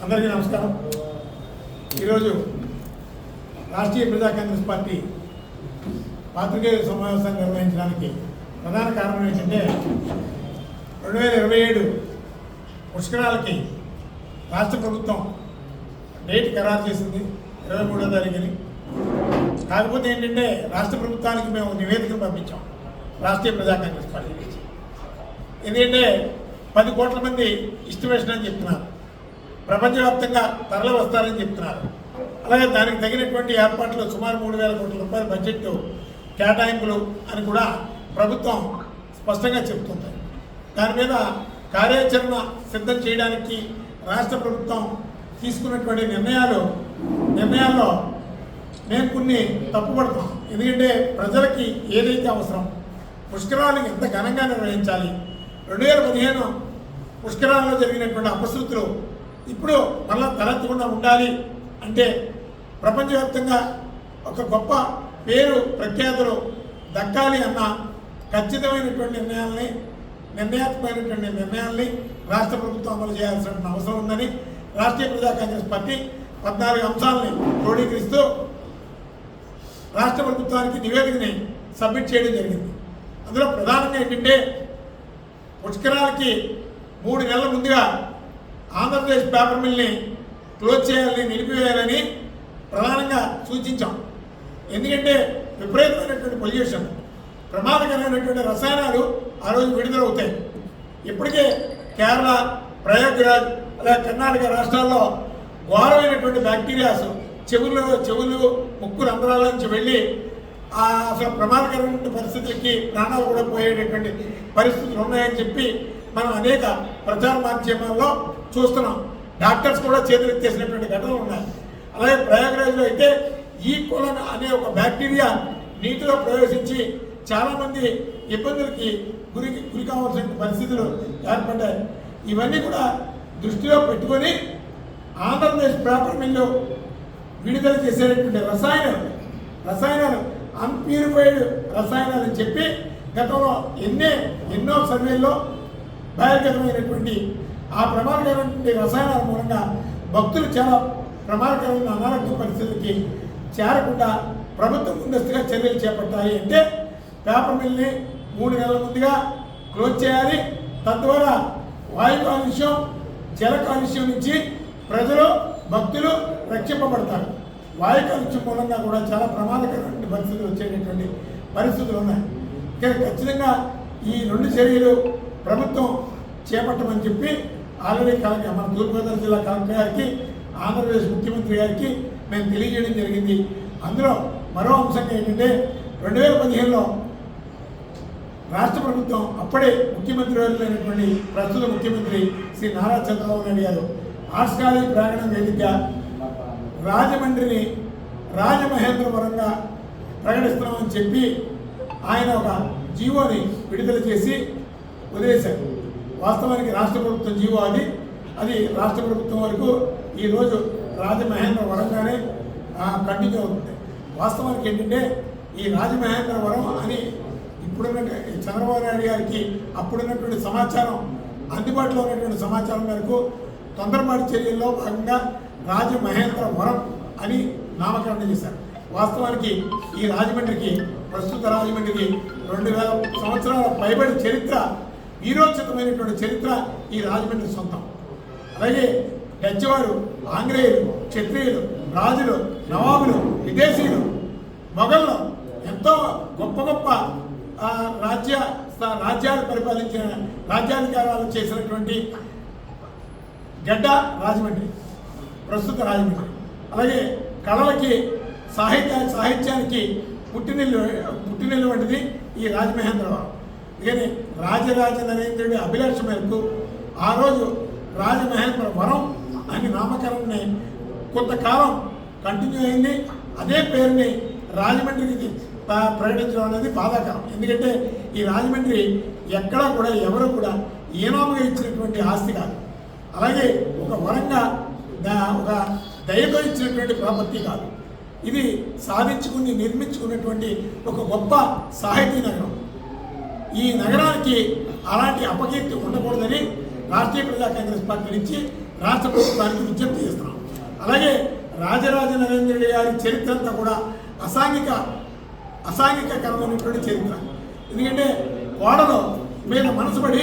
అందరికీ నమస్కారం. ఈరోజు రాష్ట్రీయ ప్రజా కాంగ్రెస్ పార్టీ పాత్రికేయ సమావేశాన్ని నిర్వహించడానికి ప్రధాన కారణం ఏంటంటే 2027 పుష్కరాలకి రాష్ట్ర ప్రభుత్వం డేట్ ఖరారు చేసింది 23వ తారీఖుని. కాకపోతే ఏంటంటే రాష్ట్ర ప్రభుత్వానికి మేము నివేదికను పంపించాం రాష్ట్రీయ ప్రజా కాంగ్రెస్ పార్టీ నుంచి. ఎందుకంటే 10 కోట్ల మంది ఇస్టిమేషన్ అని చెప్తున్నారు, ప్రపంచవ్యాప్తంగా తరలి వస్తారని చెప్తున్నారు. అలాగే దానికి తగినటువంటి ఏర్పాట్లు సుమారు 3,000 కోట్ల రూపాయల బడ్జెట్ కేటాయింపులు అని కూడా ప్రభుత్వం స్పష్టంగా చెప్తుంది. దాని మీద కార్యాచరణ సిద్ధం చేయడానికి రాష్ట్ర ప్రభుత్వం తీసుకున్నటువంటి నిర్ణయాల్లో మేము కొన్ని తప్పుపడతాం. ఎందుకంటే ప్రజలకి ఏదైతే అవసరం, పుష్కరాలను ఎంత ఘనంగా నిర్వహించాలి, 2015 పుష్కరాల్లో జరిగినటువంటి అపశృతులు ఇప్పుడు మళ్ళా తలెత్తకుండా ఉండాలి అంటే ప్రపంచవ్యాప్తంగా ఒక గొప్ప పేరు ప్రఖ్యాతులు దక్కాలి అన్న ఖచ్చితమైనటువంటి నిర్ణయాత్మకమైనటువంటి నిర్ణయాల్ని రాష్ట్ర ప్రభుత్వం అమలు చేయాల్సిన అవసరం ఉందని రాష్ట్రీయ ప్రజా కాంగ్రెస్ పార్టీ 14 అంశాలని క్రోడీకరిస్తూ రాష్ట్ర ప్రభుత్వానికి నివేదికని సబ్మిట్ చేయడం జరిగింది. అందులో ప్రధానంగా ఏంటంటే పుష్కరాలకి 3 నెలల ముందుగా ఆంధ్రప్రదేశ్ పేపర్ మిల్ని క్లోజ్ చేయాలని, నిలిపివేయాలని ప్రధానంగా సూచించాం. ఎందుకంటే విపరీతమైనటువంటి పొల్యూషన్, ప్రమాదకరమైనటువంటి రసాయనాలు ఆ రోజు విడుదలవుతాయి. ఇప్పటికే కేరళ, ప్రయాగ్రాజ్ అలాగే కర్ణాటక రాష్ట్రాల్లో ఘోరమైనటువంటి బ్యాక్టీరియాస్ చెవులు ముక్కు రంధ్రాల నుంచి వెళ్ళి అసలు ప్రమాదకరమైన పరిస్థితులకి ప్రాణాలు కూడా పోయేటటువంటి పరిస్థితులు ఉన్నాయని చెప్పి మనం అనేక ప్రచార మాధ్యమాల్లో చూస్తున్నాం. డాక్టర్స్ కూడా చేతులెత్తేసినటువంటి ఘటనలు ఉన్నాయి. అలాగే ప్రయాగ్రాజ్లో అయితే ఈకోలన్ అనే ఒక బ్యాక్టీరియా నీటిలో ప్రవేశించి చాలామంది ఇబ్బందులకి గురి కావాల్సిన పరిస్థితులు ఏర్పడ్డాయి. ఇవన్నీ కూడా దృష్టిలో పెట్టుకొని ఆంధ్రప్రదేశ్ పేపర్ మిల్లు విడుదల చేసేటటువంటి రసాయనాలు అన్ప్యూరిఫైడ్ రసాయనాలు అని చెప్పి గతంలో ఎన్నో సర్వేల్లో భయంకరమైనటువంటి ఆ ప్రమాదకరమైనటువంటి రసాయనాల మూలంగా భక్తులు చాలా ప్రమాదకరమైన అనారోగ్య పరిస్థితులకి చేరకుండా ప్రభుత్వం ముందస్తుగా చర్యలు చేపట్టాలి అంటే పేపర్ మిల్ని 3 నెలల ముందుగా క్లోజ్ చేయాలి. తద్వారా వాయు కాలుష్యం, జల కాలుష్యం నుంచి ప్రజలు, భక్తులు రక్షింపబడతారు. వాయు కాలుష్యం మూలంగా కూడా చాలా ప్రమాదకరమైన పరిస్థితులు వచ్చేటటువంటి పరిస్థితులు ఉన్నాయి. ఇక్కడ ఖచ్చితంగా ఈ 2 చర్యలు ప్రభుత్వం చేపట్టమని చెప్పి ఆల్రెడీ మన తూర్పుగోదావరి జిల్లా కలెక్టర్ గారికి, ఆంధ్రప్రదేశ్ ముఖ్యమంత్రి గారికి మేము తెలియజేయడం జరిగింది. అందులో మరో అంశంగా ఏంటంటే 2015లో రాష్ట్ర ప్రభుత్వం అప్పుడే ముఖ్యమంత్రి అయినటువంటి ప్రస్తుత ముఖ్యమంత్రి శ్రీ నారా చంద్రబాబు నాయుడు గారు ఆర్ట్స్ కాలేజ్ ప్రాంగణం వేదికగా రాజమండ్రిని రాజమహేంద్రవరంగా ప్రకటిస్తున్నామని చెప్పి ఆయన ఒక జీవోని విడుదల చేసి వదిలేశారు. వాస్తవానికి రాష్ట్ర ప్రభుత్వం జీవో అది రాష్ట్ర ప్రభుత్వం వరకు ఈరోజు రాజమహేంద్రవరంగానే కంటిన్యూ అవుతుంది. వాస్తవానికి ఏంటంటే ఈ రాజమహేంద్రవరం అని ఇప్పుడున్న చంద్రబాబు నాయుడు గారికి అప్పుడున్నటువంటి సమాచారం, అందుబాటులో ఉన్నటువంటి సమాచారం మేరకు తొందరపాటు చర్యల్లో భాగంగా రాజమహేంద్రవరం అని నామకరణం చేశారు. వాస్తవానికి ఈ ప్రస్తుత రాజమండ్రికి 2000 సంవత్సరాల పైబడి చరిత్ర, వీరోచితమైనటువంటి చరిత్ర ఈ రాజమండ్రి సొంతం. అలాగే డచ్వారు, ఆంగ్లేయులు, క్షత్రియులు, రాజులు, నవాబులు, విదేశీయులు, మొఘళ్ళు ఎంతో గొప్ప రాజ్యాలు పరిపాలించిన, రాజ్యాధికారాలు చేసినటువంటి గడ్డ రాజమండ్రి, ప్రస్తుత రాజమండ్రి. అలాగే కళలకి, సాహిత్యానికి పుట్టినిల్లు వంటిది ఈ రాజమహేంద్రవరం. కానీ రాజరాజ నరేంద్రుడి అభిలాష మేరకు ఆ రోజు రాజమహేంద్రవరం అని నామకరణని కొంతకాలం కంటిన్యూ అయింది. అదే పేరుని రాజమండ్రికి ప్రకటించడం అనేది బాధాకరం. ఎందుకంటే ఈ రాజమండ్రి ఎక్కడా కూడా ఎవరు కూడా ఈనాముగా ఇచ్చినటువంటి ఆస్తి కాదు. అలాగే ఒక వరంగా ఒక దయతో ఇచ్చినటువంటి ప్రాపర్టీ కాదు. ఇది నిర్మించుకున్నటువంటి ఒక గొప్ప సాహితీ నగరం. ఈ నగరానికి అలాంటి అపకీర్తి ఉండకూడదని రాష్ట్రీయ ప్రజా కాంగ్రెస్ పార్టీ నుంచి రాష్ట్ర ప్రభుత్వానికి విజ్ఞప్తి చేస్తున్నాం. అలాగే రాజరాజ నరేంద్రుడి గారి చరిత్ర అంతా కూడా అసాంఘికకరమైనటువంటి చరిత్ర. ఎందుకంటే కోడలో మీద మనసుపడి,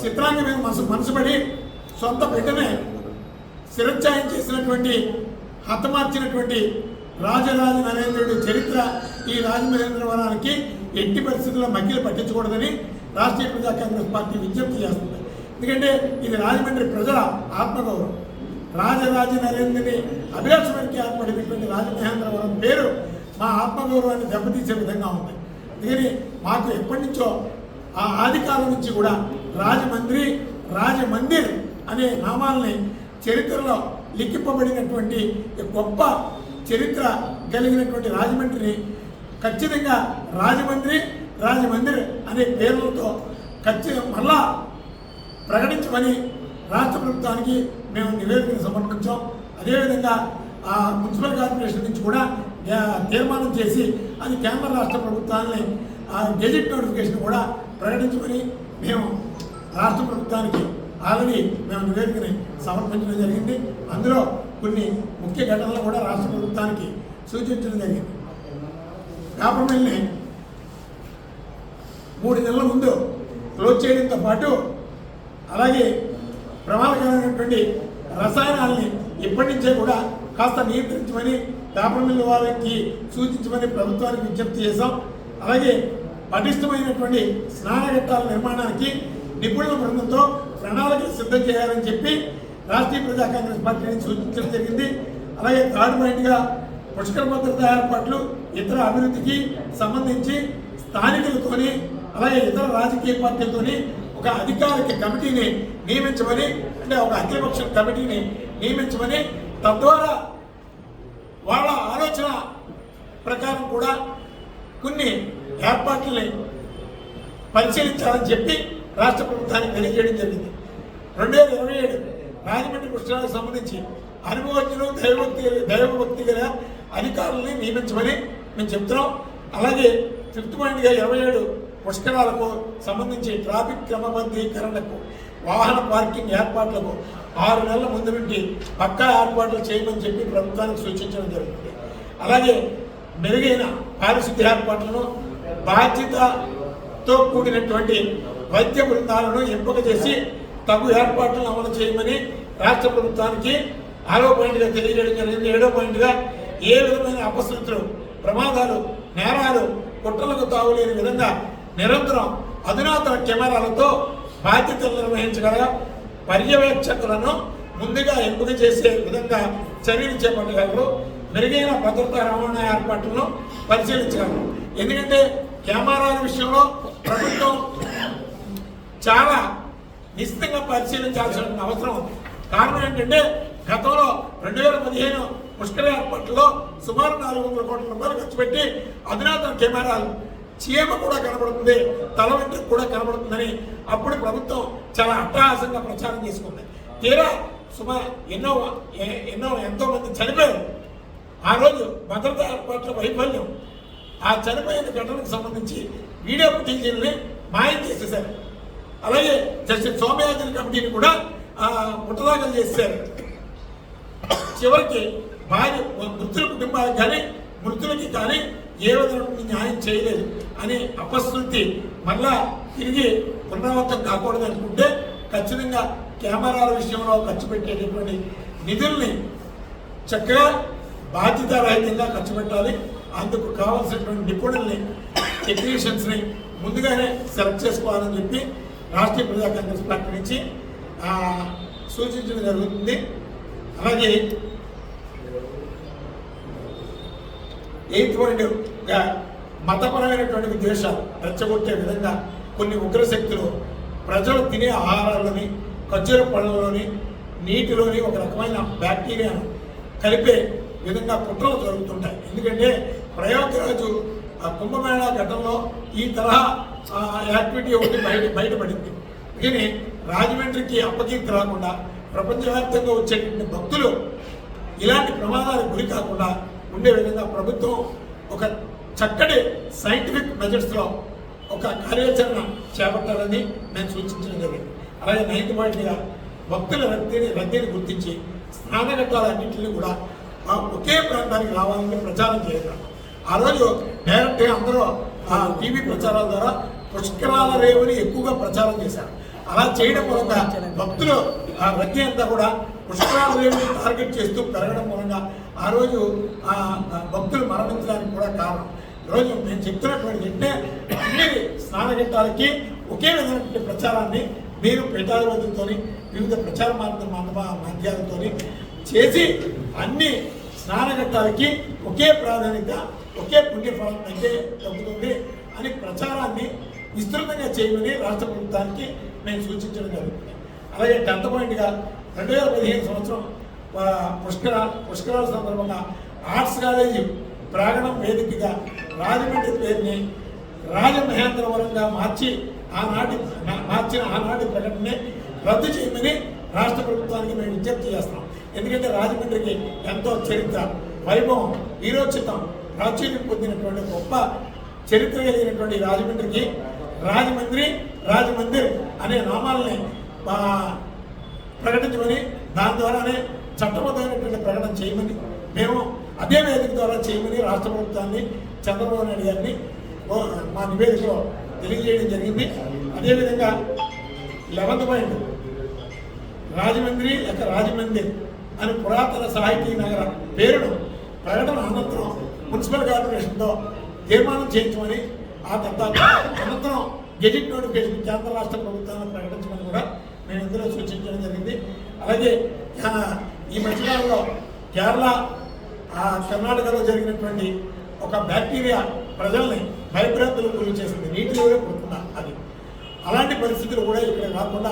చిత్రాంగ మీద మనసుపడి సొంత బిడ్డనే శిరఛాయం చేసినటువంటి, హతమార్చినటువంటి రాజరాజ నరేంద్రుడి చరిత్ర ఈ రాజమహేంద్రవరానికి ఎట్టి పరిస్థితుల్లో మగ్గిలు పట్టించకూడదని రాష్ట్రీయ ప్రజా కాంగ్రెస్ పార్టీ విజ్ఞప్తి చేస్తుంది. ఎందుకంటే ఇది రాజమండ్రి ప్రజల ఆత్మగౌరవం. రాజరాజ నరేంద్రుని అభిలాష మేరకు ఏర్పడినటువంటి రాజమహేంద్రవరం పేరు మా ఆత్మగౌరవాన్ని దెబ్బతీసే విధంగా ఉంది. అందుకని మాకు ఎప్పటి నుంచో ఆ ఆది కాలం నుంచి కూడా రాజమందిర్ అనే నామాలని చరిత్రలో లిఖింపబడినటువంటి గొప్ప చరిత్ర కలిగినటువంటి రాజమండ్రిని ఖచ్చితంగా రాజమందిర్ అనే పేర్లతో మళ్ళా ప్రకటించమని రాష్ట్ర ప్రభుత్వానికి మేము నివేదికను సమర్పించాం. అదేవిధంగా ఆ మున్సిపల్ కార్పొరేషన్ నుంచి కూడా తీర్మానం చేసి అది కేంద్ర రాష్ట్ర ప్రభుత్వాన్ని గెజిట్ నోటిఫికేషన్ కూడా ప్రకటించమని మేము రాష్ట్ర ప్రభుత్వానికి ఆల్రెడీ మేము నివేదికని సమర్పించడం జరిగింది. అందులో కొన్ని ముఖ్య ఘటనలు కూడా రాష్ట్ర ప్రభుత్వానికి సూచించడం జరిగింది. పేపర్ మిల్ని 3 నెలల ముందు క్లోజ్ చేయడంతో పాటు అలాగే ప్రమాదకరమైనటువంటి రసాయనాలని ఇప్పటి నుంచే కూడా కాస్త నియంత్రించమని పేపర్ మిల్లు వారికి సూచించమని ప్రభుత్వానికి విజ్ఞప్తి చేశాం. అలాగే పటిష్టమైనటువంటి స్నానఘట్టాల నిర్మాణానికి నిపుణుల బృందంతో ప్రణాళికలు సిద్ధం చేయాలని చెప్పి రాష్ట్రీయ ప్రజా కాంగ్రెస్ పార్టీని సూచించడం జరిగింది. అలాగే థర్డ్ పాయింట్గా పుష్కర భద్రత ఏర్పాట్లు, ఇతర అభివృద్ధికి సంబంధించి స్థానికులతోని అలాగే ఇతర రాజకీయ పార్టీలతోని ఒక అధికారిక కమిటీని నియమించమని, అంటే ఒక అఖిలపక్ష కమిటీని నియమించమని, తద్వారా వాళ్ళ ఆలోచన ప్రకారం కూడా కొన్ని ఏర్పాట్లని పరిశీలించాలని చెప్పి రాష్ట్ర ప్రభుత్వానికి తెలియజేయడం జరిగింది. 2027 రాజమండ్రి పుష్కరాలకు సంబంధించి అనుభవజ్ఞులు దైవభక్తి గల అధికారులని నియమించమని మేము చెప్తున్నాం. అలాగే 5th పాయింట్గా 27 పుష్కరాలకు సంబంధించి ట్రాఫిక్ క్రమబద్ధీకరణకు, వాహన పార్కింగ్ ఏర్పాట్లకు 6 నెలల ముందు నుండి పక్కా ఏర్పాట్లు చేయమని చెప్పి ప్రభుత్వానికి సూచించడం జరుగుతుంది. అలాగే మెరుగైన పారిశుద్ధ్య ఏర్పాట్లను, బాధ్యతతో కూడినటువంటి వైద్య బృందాలను ఎంపిక చేసి తగు ఏర్పాట్లను అమలు చేయమని రాష్ట్ర ప్రభుత్వానికి 6వ పాయింట్గా తెలియజేయడం జరిగింది. 7వ పాయింట్గా ఏ విధమైన అపశృతులు, ప్రమాదాలు, నేరాలు, కుట్రలకు తావులేని విధంగా నిరంతరం అధునాతన కెమెరాలతో బాధ్యతలు నిర్వహించగల పర్యవేక్షకులను ముందుగా ఎంపిక చేసే విధంగా చర్యలు చేపట్టగలరు. మెరుగైన భద్రతా రవాణా ఏర్పాట్లను పరిశీలించగలరు. ఎందుకంటే కెమెరాల విషయంలో ప్రభుత్వం చాలా నిశ్చితంగా పరిశీలించాల్సిన అవసరం ఉంది. కారణం ఏంటంటే గతంలో 2015 పుష్కర ఏర్పాట్లలో సుమారు 400 కోట్ల రూపాయలు ఖర్చు పెట్టి అధునాతన కెమెరాలు, చీమ కూడా కనబడుతుంది, తల వెంట్రుక కూడా కనబడుతుందని అప్పుడు ప్రభుత్వం చాలా అట్టహాసంగా ప్రచారం చేసుకుంది. తీరా ఎంతో మంది చనిపోయారు. ఆ రోజు భద్రతా ఏర్పాట్ల వైఫల్యం, ఆ చనిపోయిన ఘటనకు సంబంధించి వీడియో ఫుటేజీలని మాయం చేసేశారు. అలాగే జస్టిస్ సోమయాజన్ కమిటీని కూడా ముట్టదాఖలు చేశారు. చివరికి మృతుల కుటుంబాలకు కానీ మృతులకి కానీ ఏ విధమైన న్యాయం చేయలేదు అని అపశృతి మళ్ళా తిరిగి పునరావృతం కాకూడదు అనుకుంటే ఖచ్చితంగా కెమెరాల విషయంలో ఖర్చు పెట్టేటటువంటి నిధుల్ని చక్కగా బాధ్యతారహితంగా ఖర్చు పెట్టాలి. అందుకు కావాల్సినటువంటి నిపుణుల్ని, టెక్నీషియన్స్ని ముందుగానే సెలెక్ట్ చేసుకోవాలని చెప్పి రాష్ట్రీయ ప్రజా కాంగ్రెస్ పార్టీ నుంచి సూచించడం జరుగుతుంది. అలాగే 8th పాయింట్గా మతపరమైనటువంటి విద్వేషాలు రెచ్చగొట్టే విధంగా కొన్ని ఉగ్రశక్తులు ప్రజలు తినే ఆహారాల్లోని, ఖర్జూర పళ్ళలోని, నీటిలోని ఒక రకమైన బ్యాక్టీరియాను కలిపే విధంగా కుట్రలు జరుగుతుంటాయి. ఎందుకంటే ప్రయాగ్రాజు కుంభమేళా ఘటనలో ఈ తరహా యాక్టివిటీ ఒకటి బయటపడింది. కానీ రాజమండ్రికి అప్పకీర్తి రాకుండా ప్రపంచవ్యాప్తంగా వచ్చేటువంటి భక్తులు ఇలాంటి ప్రమాదాలకు గురి కాకుండా ఉండే విధంగా ప్రభుత్వం ఒక చక్కటి సైంటిఫిక్ మెజర్స్లో ఒక కార్యాచరణ చేపట్టాలని నేను సూచించడం జరిగింది. అలాగే 9th పాయింట్గా భక్తుల రద్దీని గుర్తించి స్నానఘట్టాలన్నింటినీ కూడా ఒకే ప్రాంతానికి రావాలని ప్రచారం చేశారు. ఆ రోజు డైరెక్ట్గా అందరూ టీవీ ప్రచారాల ద్వారా పుష్కరాల రేవుని ఎక్కువగా ప్రచారం చేశారు. అలా చేయడం మూలంగా భక్తులు రద్దీ అంతా కూడా పుష్కరాల రేవుని టార్గెట్ చేస్తూ పెరగడం మూలంగా ఆ రోజు భక్తులు మరణించడానికి కూడా కారణం. ఈరోజు నేను చెప్తున్నటువంటి అంటే అన్ని స్నానఘట్టాలకి ఒకే విధమైన ప్రచారాన్ని మీరు ప్రజావేదికతో వివిధ ప్రచార మాధ్యాలతో చేసి అన్ని స్నానఘట్టాలకి ఒకే ప్రాధాన్యత, ఒకే పుణ్యఫలం అయితే తగ్గుతుంది అని ప్రచారాన్ని విస్తృతంగా చేయమని రాష్ట్ర ప్రభుత్వానికి నేను సూచించడం జరుగుతుంది. అలాగే 10th పాయింట్గా 2015 సంవత్సరం పుష్కరాల సందర్భంగా ఆర్ట్స్ కాలేజీ ప్రాంగణం వేదికగా రాజమండ్రి పేరుని రాజమహేంద్రవరంగా మార్చిన ఆనాటి ప్రకటనని రద్దు చేయమని రాష్ట్ర ప్రభుత్వానికి మేము విజ్ఞప్తి చేస్తాం. ఎందుకంటే రాజమండ్రికి ఎంతో చరిత్ర, వైభవం, వీరోచితం, ప్రాచుర్యం పొందినటువంటి గొప్ప చరిత్ర కలిగినటువంటి రాజమండ్రికి రాజమందిర్ అనే నామాలని ప్రకటించమని, దాని ద్వారానే చట్టబద్ధమైనటువంటి ప్రకటన చేయమని మేము అదే వేదిక ద్వారా చేయమని రాష్ట్ర ప్రభుత్వాన్ని, చంద్రబాబు నాయుడు గారిని మా నివేదికలో తెలియజేయడం జరిగింది. అదేవిధంగా 11th పాయింట్ రాజమందిర్ అని పురాతన సాహితీ నగర పేరును ప్రకటన అనంతరం మున్సిపల్ కార్పొరేషన్తో తీర్మానం చేయించమని, ఆ తర్వాత అనంతరం గెజిట్ నోటిఫికేషన్ కేంద్ర రాష్ట్ర ప్రభుత్వాన్ని ప్రకటించమని కూడా మేము ఇందులో సూచించడం జరిగింది. అలాగే ఈ మధ్యకాలంలో కేరళ కర్ణాటకలో జరిగినటువంటి ఒక బ్యాక్టీరియా ప్రజల్ని భయభ్రాంతులకు గురి చేసింది, నీటిలోనే పుడుతున్నా అది. అలాంటి పరిస్థితులు కూడా ఇక్కడ కాకుండా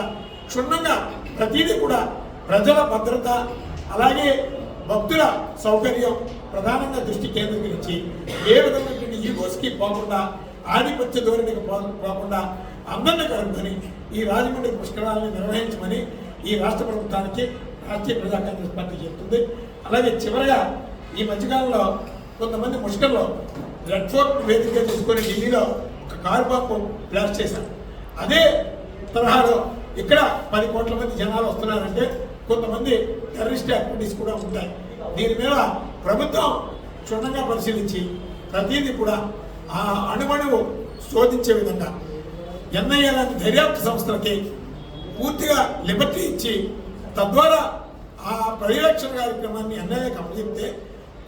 క్షుణ్ణంగా ప్రతిదీ కూడా ప్రజల భద్రత, అలాగే భక్తుల సౌకర్యం ప్రధానంగా దృష్టి కేంద్రీకరించి ఏ విధమైనటువంటి ఈగోస్కి పోకుండా, ఆధిపత్య ధోరణికి పోకుండా అందరినీ కలుపుకొని ఈ రాజమండ్రి పుష్కరాలను నిర్వహించమని ఈ రాష్ట్ర ప్రభుత్వానికి రాష్ట్రీయ ప్రజా కాంగ్రెస్ పార్టీ చెప్తుంది. అలాగే చివరిగా ఈ మధ్యకాలంలో కొంతమంది ముష్కర్లో రెడ్ ఫోర్ట్ వేదికగా తీసుకొని ఢిల్లీలో ఒక కారు బాంబు బ్లాస్ట్ చేశారు. అదే తరహాలో ఇక్కడ 10 కోట్ల మంది జనాలు వస్తున్నారంటే కొంతమంది టెర్రరిస్ట్ యాక్టివిటీస్ కూడా ఉంటాయి. దీని మీద ప్రభుత్వం క్షుణ్ణంగా పరిశీలించి ప్రతిదీ కూడా ఆ అణువణువు శోధించే విధంగా ఎన్ఐఏ లాంటి దర్యాప్తు సంస్థలకి పూర్తిగా లిబర్టీ ఇచ్చి తద్వారా ఆ పరిరక్షణ కార్యక్రమాన్ని ఎన్ఐఏకి అప్పచెప్తే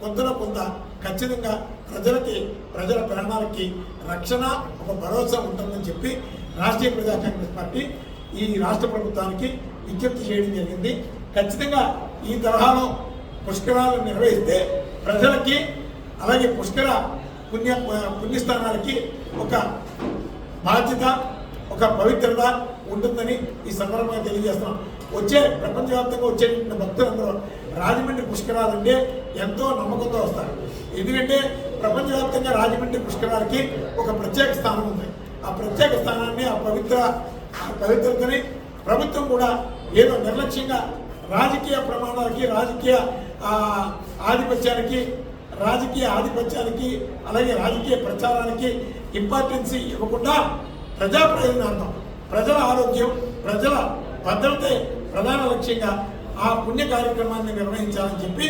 కొంత ఖచ్చితంగా ప్రజల ప్రాణాలకి రక్షణ, ఒక భరోసా ఉంటుందని చెప్పి రాష్ట్రీయ ప్రజా కాంగ్రెస్ పార్టీ ఈ రాష్ట్ర ప్రభుత్వానికి విజ్ఞప్తి చేయడం జరిగింది. ఖచ్చితంగా ఈ తరహాలో పుష్కరాలను నిర్వహిస్తే ప్రజలకి, అలాగే పుణ్యస్థానాలకి ఒక బాధ్యత, ఒక పవిత్రత ఉంటుందని ఈ సందర్భంగా తెలియజేస్తున్నాం. ప్రపంచవ్యాప్తంగా వచ్చేటువంటి భక్తులందరూ రాజమండ్రి పుష్కరాలంటే ఎంతో నమ్మకంతో వస్తారు. ఎందుకంటే ప్రపంచవ్యాప్తంగా రాజమండ్రి పుష్కరాలకి ఒక ప్రత్యేక స్థానం ఉంది. ఆ ప్రత్యేక స్థానాన్ని, ఆ పవిత్రతని ప్రభుత్వం కూడా ఏదో నిర్లక్ష్యంగా రాజకీయ ప్రమాణాలకి, రాజకీయ ఆధిపత్యానికి అలాగే రాజకీయ ప్రచారానికి ఇంపార్టెన్సీ ఇవ్వకుండా ప్రజా ప్రయోజనార్థం, ప్రజల ఆరోగ్యం, ప్రజల భద్రతే ప్రధాన లక్ష్యంగా ఆ పుణ్య కార్యక్రమాన్ని నిర్వహించాలని చెప్పి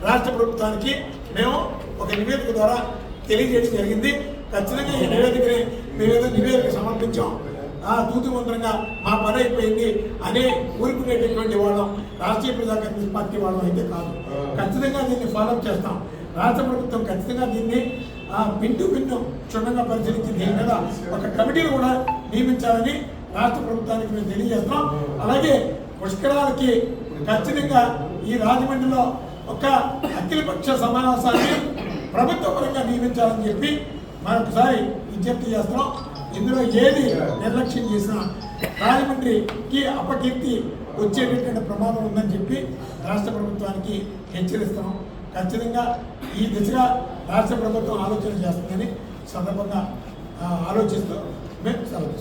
రాష్ట్ర ప్రభుత్వానికి మేము ఒక నివేదిక ద్వారా తెలియజేయడం జరిగింది. ఖచ్చితంగా ఈ నివేదిక సమర్పించాం. తూతు మంత్రంగా మా పని అయిపోయింది అనే ఊరుకునేటటువంటి వాళ్ళం రాష్ట్రీయ ప్రజా కాంగ్రెస్ పార్టీ వాళ్ళం అయితే కాదు. ఖచ్చితంగా దీన్ని ఫాలోఅప్ చేస్తాం. రాష్ట్ర ప్రభుత్వం ఖచ్చితంగా దీన్ని పిన్ను క్షుణ్ణంగా పరిశీలించి దీని మీద ఒక కమిటీని కూడా నియమించాలని రాష్ట్ర ప్రభుత్వానికి మేము తెలియజేస్తాం. అలాగే పుష్కరాలకి ఖచ్చితంగా ఈ రాజమండ్రిలో ఒక అఖిలపక్ష సమావేశాన్ని ప్రభుత్వ పరంగా నియమించాలని చెప్పి మరొకసారి విజ్ఞప్తి చేస్తున్నాం. ఇందులో ఏది నిర్లక్ష్యం చేసినా రాజమండ్రికి అపకీర్తి వచ్చేటటువంటి ప్రమాదం ఉందని చెప్పి రాష్ట్ర ప్రభుత్వానికి హెచ్చరిస్తున్నాం. ఖచ్చితంగా ఈ దిశగా రాష్ట్ర ప్రభుత్వం ఆలోచన చేస్తుందని సందర్భంగా ఆలోచిస్తూ మేము సెలవు.